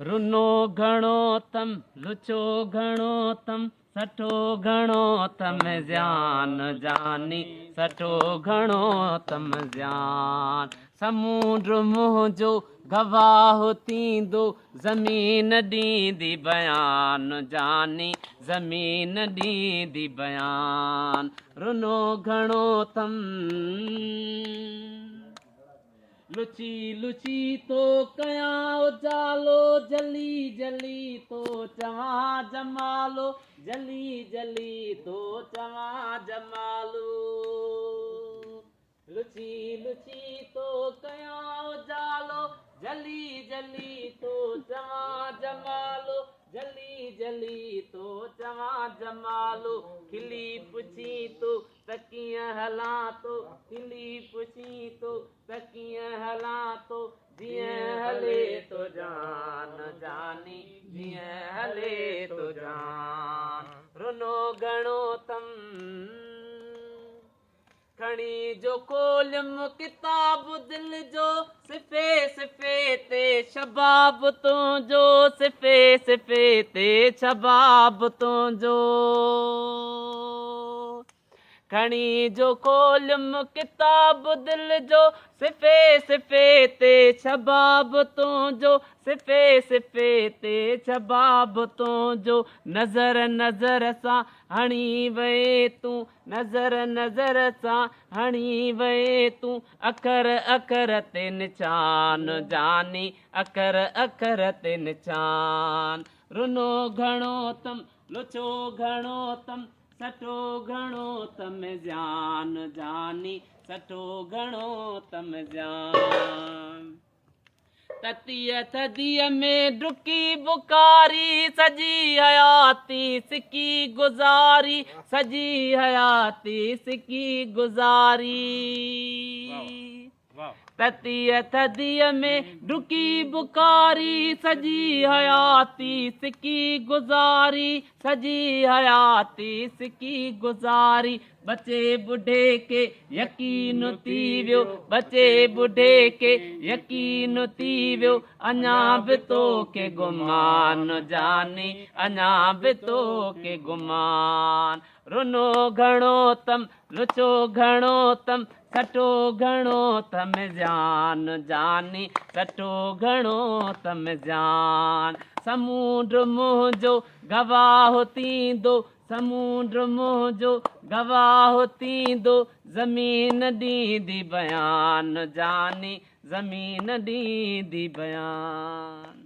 रुनो घणो तम लुचो घणो तम सठो घणो तम ज़्यान जानी सठो घणो तम ज़्यान समुंड मुंहिंजो गवाह थींदो ज़मीन ॾींदी बयान जानी ज़मीन ॾींदी बयान रुनो घणो तम लुची लुची तो कयां उजालो जली जली तो चवां जमालो जली जली तो चवां जमालो लुची लुची तो कयां उजालो जली जली तो चवां जमालो जली जली तो चवां जमालो खिली पुछी तो तकियां हलां तो खिली पुछी तो तकियां हलां तो जियां हले तो जान जानी जियां हले तो जान रुनो घणो तम खणी जो कोलम किताब दिल जो सिफे सिफे ते शबाब तुंहिंजो सिफे सिफे ते शबाब तुंहिंजो खणी जो कोलम किताब दिल जो सिफे सिफे ते शबाब तुंहिंजो सिफे सिफे ते शबाब तुंहिंजो नज़र नज़र सां हणी वए तूं नज़र नज़र सां हणी वए तूं अखर अखर ते निशान जानी अखर अखर ते निशान रुनो घणो तम लुचो घणो तम सठो घणो तम ज़्यान जानी सठो घणो तम ज़्यान ततीअ थधीअ में डुकी बुकारी सजी हयाती सिकी गुज़ारी सजी हयाती सिकी गुज़ारी ततीअ थधीअ में डुकी बुकारी सजी हयाती सिकी गुज़ारी सजी हयाती सिकी गुज़ारी बचे बुढ़े के यकीन थी वियो बचे बुढ़े के यकीन थी वियो अञा बि तोखे गुमान जानी अञा बि तोखे गुमान रुनो घणो तम लुचो घणो तम सठो घणो तम ज़्यान जानी सठो घणो तम ज़्यान समुंड मुंहिंजो गवाह थींदो समुंड मुंहिंजो गवाह थींदो ज़मीन ॾींदी बयान जानी ज़मीन ॾींदी बयान।